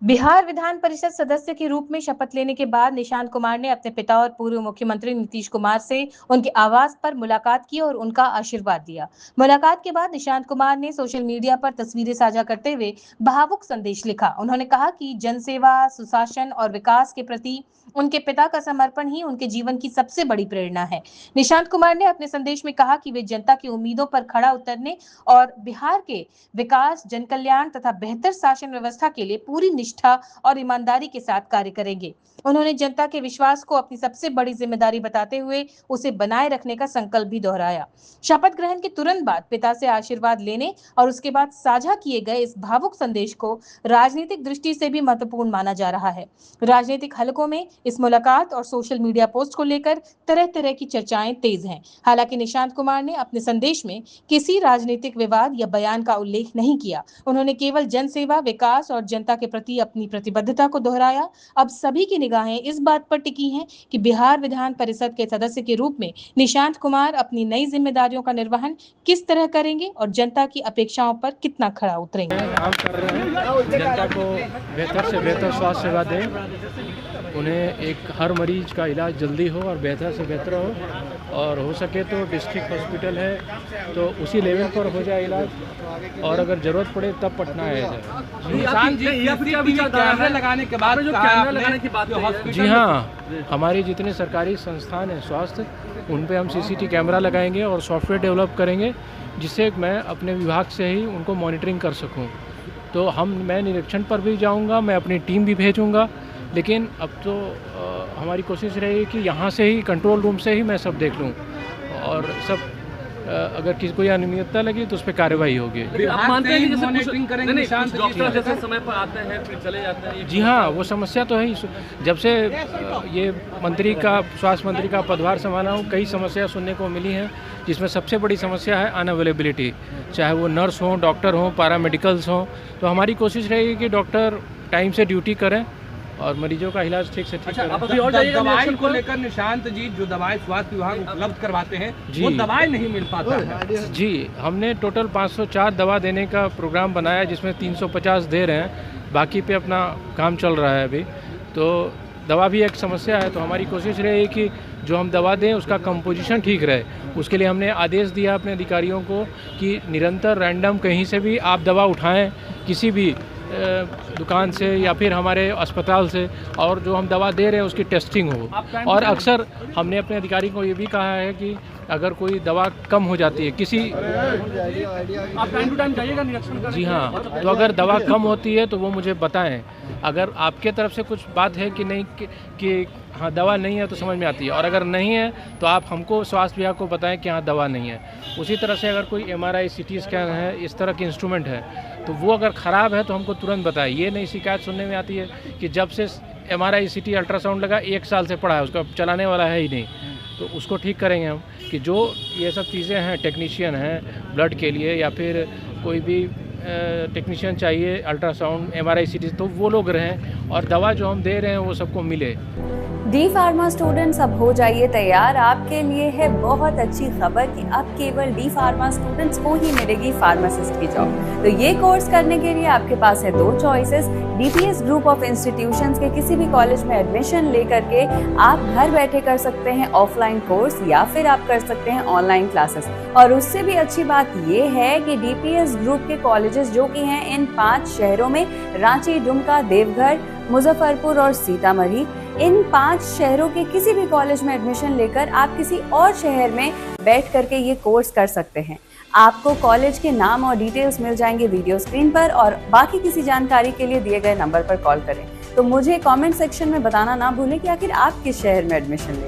बिहार विधान परिषद सदस्य के रूप में शपथ लेने के बाद निशांत कुमार ने अपने पिता और पूर्व मुख्यमंत्री नीतीश कुमार से उनके आवास पर मुलाकात की और उनका आशीर्वाद दिया। मुलाकात के बाद निशांत कुमार ने सोशल मीडिया पर तस्वीरें साझा करते हुए भावुक संदेश लिखा। उन्होंने कहा कि जनसेवा, सुशासन और विकास के प्रति उनके पिता का समर्पण ही उनके जीवन की सबसे बड़ी प्रेरणा है। निशांत कुमार ने अपने संदेश में कहा कि वे जनता की उम्मीदों पर खरा उतरने और बिहार के विकास, जनकल्याण तथा बेहतर शासन व्यवस्था के लिए पूरी निष्ठा और ईमानदारी के साथ कार्य करेंगे। उन्होंने जनता के विश्वास को अपनी सबसे बड़ी जिम्मेदारी बताते हुए उसे बनाए रखने का संकल्प भी दोहराया। शपथ ग्रहण के तुरंत बाद पिता से आशीर्वाद लेने और उसके बाद साझा किए गए इस भावुक संदेश को राजनीतिक दृष्टि से भी महत्वपूर्ण माना जा रहा है। राजनीतिक हलकों में इस मुलाकात और सोशल मीडिया पोस्ट को लेकर तरह तरह की चर्चाएं तेज हैं। हालांकि निशांत कुमार ने अपने संदेश में किसी राजनीतिक विवाद या बयान का उल्लेख नहीं किया। उन्होंने केवल जनसेवा, विकास और जनता के प्रति अपनी प्रतिबद्धता को दोहराया। अब सभी की निगाहें इस बात पर टिकी हैं कि बिहार विधान परिषद के सदस्य के रूप में निशांत कुमार अपनी नई जिम्मेदारियों का निर्वहन किस तरह करेंगे और जनता की अपेक्षाओं पर कितना खरा उतरेंगे। काम कर रहे हैं, जनता को बेहतर से बेहतर स्वास्थ्य सेवा दें, उन्हें एक हर मरीज का इलाज जल्दी हो और बेहतर से बेहतर हो, और हो सके तो डिस्ट्रिक्ट हॉस्पिटल है तो उसी लेवल पर हो जाए इलाज, और अगर ज़रूरत पड़े तब पटना आया जाए। लगाने के बाद जो कैमरा लगाने की बात है, जी हाँ, हमारे जितने सरकारी संस्थान हैं स्वास्थ्य, उन पे हम सीसीटीवी कैमरा लगाएंगे और सॉफ्टवेयर डेवलप करेंगे जिससे मैं अपने विभाग से ही उनको मॉनिटरिंग कर सकूं। तो मैं निरीक्षण पर भी जाऊंगा, मैं अपनी टीम भी भेजूंगा, लेकिन अब तो हमारी कोशिश रहेगी कि यहाँ से ही कंट्रोल रूम से ही मैं सब देख लूँ, और सब अगर किसी को अनियमितता लगी तो उस पर कार्रवाई होगी। आप मानते हैं कि जैसे मॉनिटरिंग करेंगे, डॉक्टर जैसे समय पर आते हैं फिर चले जाते हैं? जी हाँ, वो समस्या तो है ही। जब से ये स्वास्थ्य मंत्री का पदभार संभाला हूँ, कई समस्या सुनने को मिली हैं, जिसमें सबसे बड़ी समस्या है अनअवेलेबिलिटी, चाहे वो नर्स हों, डॉक्टर हों, पैरामेडिकल्स हों। तो हमारी कोशिश रहेगी कि डॉक्टर टाइम से ड्यूटी करें और मरीजों का इलाज ठीक से ठीक करें। अभी और दवाई को लेकर निशांत जी, जो दवाई स्वास्थ्य विभाग उपलब्ध करवाते हैं वो दवाई नहीं मिल पाता है। जी, हमने टोटल 504 दवा देने का प्रोग्राम बनाया, जिसमें 350 दे रहे हैं, बाकी पे अपना काम चल रहा है अभी। तो दवा भी एक समस्या है, तो हमारी कोशिश रही कि जो हम दवा दें उसका कंपोजिशन ठीक रहे। उसके लिए हमने आदेश दिया अपने अधिकारियों को कि निरंतर रैंडम कहीं से भी आप दवा उठाएं, किसी भी दुकान से या फिर हमारे अस्पताल से, और जो हम दवा दे रहे हैं उसकी टेस्टिंग हो। और अक्सर हमने अपने अधिकारी को ये भी कहा है कि अगर कोई दवा कम हो जाती है किसी, आप टाइम टू टाइम जाइएगा निरीक्षण करने। जी हाँ, तो अगर दवा कम होती है तो वो मुझे बताएं। अगर आपके तरफ से कुछ बात है कि नहीं कि हाँ दवा नहीं है तो समझ में आती है, और अगर नहीं है तो आप हमको स्वास्थ्य विभाग को बताएं कि हाँ दवा नहीं है। उसी तरह से अगर कोई MRI, CT स्कैन है, इस तरह के इंस्ट्रूमेंट है, तो वो अगर ख़राब है तो हमको तुरंत बताएं। ये नहीं शिकायत सुनने में आती है कि जब से MRI, CT, अल्ट्रासाउंड लगा 1 साल से पड़ा है, उसका चलाने वाला है ही नहीं। तो उसको ठीक करेंगे हम कि जो ये सब चीज़ें हैं, टेक्नीशियन हैं ब्लड के लिए या फिर कोई भी टेक्नीशियन चाहिए, अल्ट्रासाउंड, MRI, CT, तो वो लोग रहें, और दवा जो हम दे रहे हैं वो सबको मिले। डी फार्मा स्टूडेंट्स, अब हो जाइए तैयार। आपके लिए है बहुत अच्छी खबर कि अब केवल डी फार्मा स्टूडेंट्स को ही मिलेगी फार्मासिस्ट की जॉब। तो ये कोर्स करने के लिए आपके पास है 2 choices. DPS group of institutions के किसी भी कॉलेज में एडमिशन लेकर के आप घर बैठे कर सकते हैं ऑफलाइन कोर्स, या फिर आप कर सकते हैं ऑनलाइन क्लासेस। और उससे भी अच्छी बात ये है कि DPS ग्रुप के कॉलेजेस जो कि हैं इन 5 शहरों में, रांची, दुमका, देवघर, मुजफ्फरपुर और सीतामढ़ी, इन 5 शहरों के किसी भी कॉलेज में एडमिशन लेकर आप किसी और शहर में बैठ करके ये कोर्स कर सकते हैं। आपको कॉलेज के नाम और डिटेल्स मिल जाएंगे वीडियो स्क्रीन पर, और बाकी किसी जानकारी के लिए दिए गए नंबर पर कॉल करें। तो मुझे कमेंट सेक्शन में बताना ना भूलें कि आखिर आप किस शहर में एडमिशन ले रहे हैं।